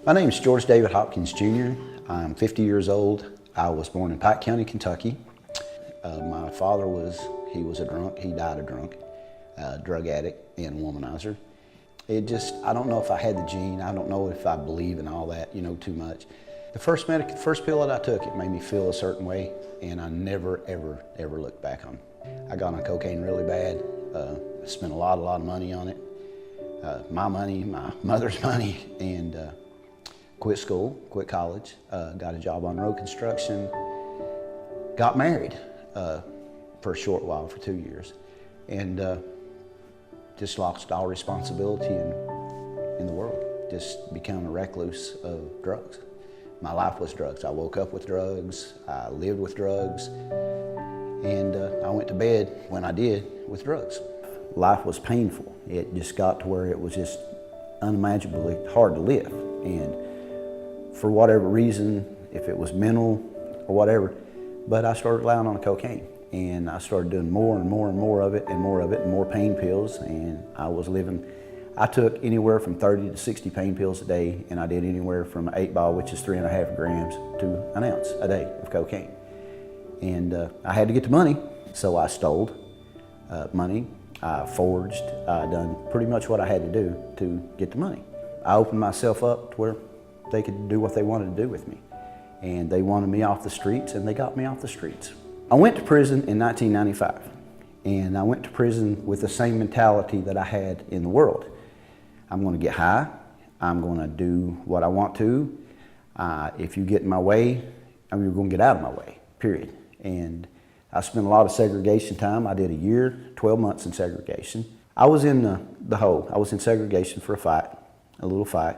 My name is George David Hopkins Jr. I'm 50 years old. I was born in Pike County, Kentucky. My father was a drunk. He died a drunk, drug addict and womanizer. I don't know if I had the gene. I don't know if I believe in all that, too much. The first pill that I took, it made me feel a certain way, and I never, ever looked back on it. I got on cocaine really bad. Spent a lot of money on it. My money, my mother's money, and quit school, quit college, got a job on road construction, got married for a short while, for 2 years, and just lost all responsibility in the world. Just became a recluse of drugs. My life was drugs. I woke up with drugs, I lived with drugs, and I went to bed when I did with drugs. Life was painful. It just got to where it was just unimaginably hard to live. And for whatever reason, if it was mental or whatever, but I started relying on cocaine. And I started doing more and more and more of it and more pain pills. And I took anywhere from 30 to 60 pain pills a day, and I did anywhere from an 8-ball, which is 3.5 grams, to an ounce a day of cocaine. And I had to get the money, so I stole money. I forged. I done pretty much what I had to do to get the money. I opened myself up to where they could do what they wanted to do with me. And they wanted me off the streets, and they got me off the streets. I went to prison in 1995, and I went to prison with the same mentality that I had in the world. I'm going to get high. I'm going to do what I want to. If you get in my way, you're going to get out of my way, period. And I spent a lot of segregation time. I did a year, 12 months in segregation. I was in the hole. I was in segregation for a little fight.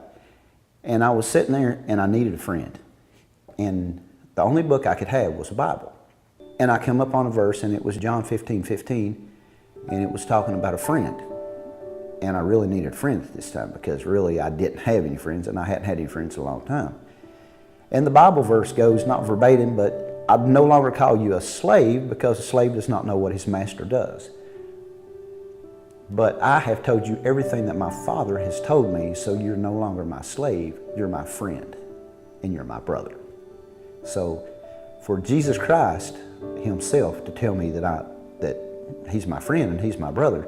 And I was sitting there, and I needed a friend. And the only book I could have was a Bible. And I come up on a verse, and it was John 15:15, and it was talking about a friend. And I really needed a friend at this time, because really I didn't have any friends, and I hadn't had any friends in a long time. And the Bible verse goes, not verbatim, but I no longer call you a slave, because a slave does not know what his master does. But I have told you everything that my Father has told me, so you're no longer my slave, you're my friend, and you're my brother. So for Jesus Christ himself to tell me that he's my friend and he's my brother,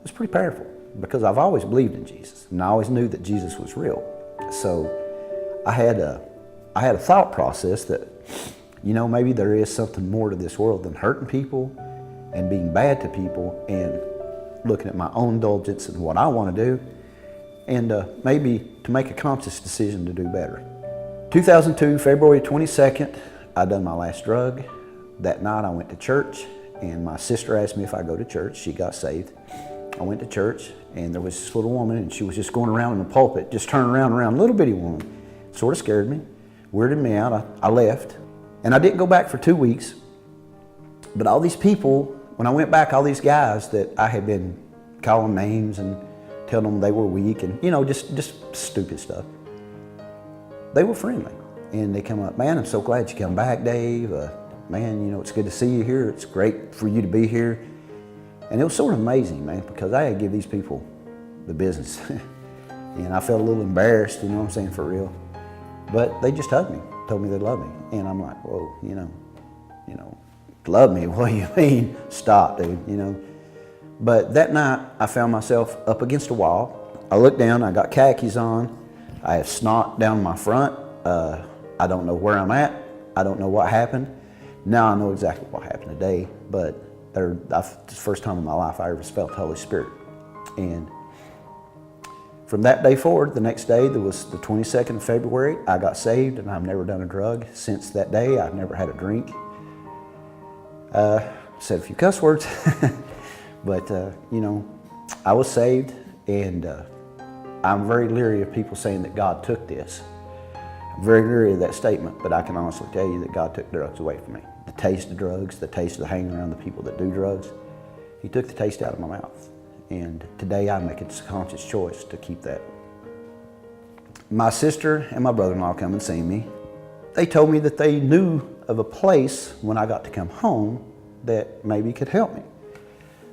it's pretty powerful, because I've always believed in Jesus, and I always knew that Jesus was real. So I had a thought process that, maybe there is something more to this world than hurting people and being bad to people and looking at my own indulgence and what I want to do, and maybe to make a conscious decision to do better. 2002, February 22nd, I done my last drug. That night I went to church, and my sister asked me if I go to church. She got saved. I went to church, and there was this little woman, and she was just going around in the pulpit, just turning around, little bitty woman. Sort of scared me, weirded me out. I left, and I didn't go back for 2 weeks. But all these people, when I went back, all these guys that I had been calling names and telling them they were weak and, just stupid stuff, they were friendly. And they come up, man, I'm so glad you come back, Dave. Man, it's good to see you here. It's great for you to be here. And it was sort of amazing, man, because I had to give these people the business. And I felt a little embarrassed, for real. But they just hugged me, told me they loved me. And I'm like, whoa, love me? What do you mean? Stop, dude, But that night, I found myself up against a wall. I looked down, I got khakis on. I have snot down my front. I don't know where I'm at. I don't know what happened. Now I know exactly what happened today, but it's the first time in my life I ever felt the Holy Spirit. And from that day forward, the next day, that was the 22nd of February, I got saved, and I've never done a drug since that day. I've never had a drink. Said a few cuss words, but I was saved, and I'm very leery of people saying that God took this. I'm very leery of that statement, but I can honestly tell you that God took drugs away from me. The taste of drugs, the taste of hanging around the people that do drugs, He took the taste out of my mouth. And today I make a conscious choice to keep that. My sister and my brother-in-law come and see me. They told me that they knew of a place when I got to come home that maybe could help me.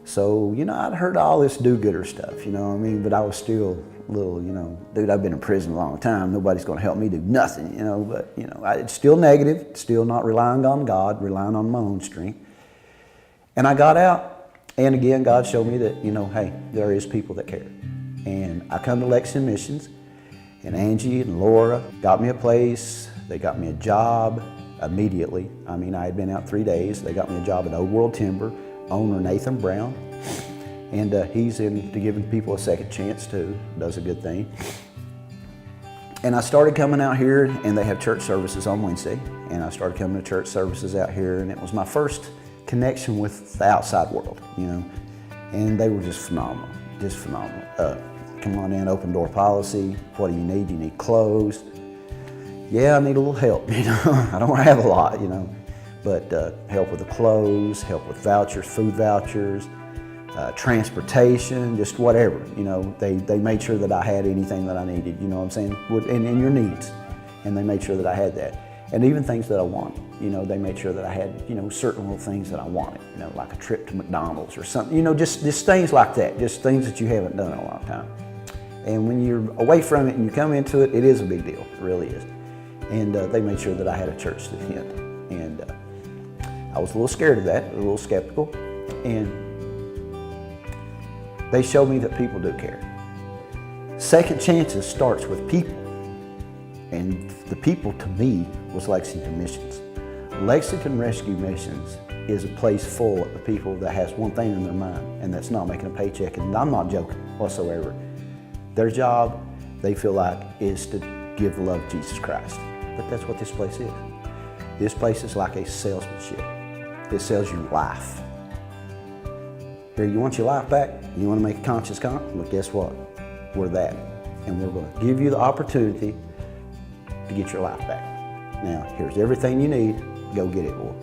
So, I'd heard all this do-gooder stuff, but I was still dude, I've been in prison a long time. Nobody's going to help me do nothing, But, it's still negative, still not relying on God, relying on my own strength. And I got out, and again, God showed me that, hey, there is people that care. And I come to Lexington Missions, and Angie and Laura got me a place. They got me a job immediately. I had been out 3 days. They got me a job at Old World Timber, owner Nathan Brown. And he's into giving people a second chance too, does a good thing. And I started coming out here, and they have church services on Wednesday. And I started coming to church services out here, and it was my first connection with the outside world, And they were just phenomenal, just phenomenal. Come on in, open door policy. What do you need? You need clothes. Yeah, I need a little help, I don't have a lot, But help with the clothes, help with vouchers, food vouchers, transportation, just whatever, They made sure that I had anything that I needed, you know what I'm saying, and your needs. And they made sure that I had that. And even things that I wanted, they made sure that I had, certain little things that I wanted, like a trip to McDonald's or something, just things like that, just things that you haven't done in a long time. And when you're away from it and you come into it, it is a big deal, it really is. And they made sure that I had a church to attend. And I was a little scared of that, a little skeptical. And they showed me that people do care. Second chances starts with people. And the people, to me, was Lexington Missions. Lexington Rescue Missions is a place full of people that has one thing in their mind, and that's not making a paycheck. And I'm not joking whatsoever. Their job, they feel like, is to give the love of Jesus Christ. But that's what this place is. This place is like a salesmanship. It sells you life. Here, you want your life back? You want to make a conscious commitment? Well, guess what? We're that. And we're going to give you the opportunity to get your life back. Now, here's everything you need. Go get it, boy.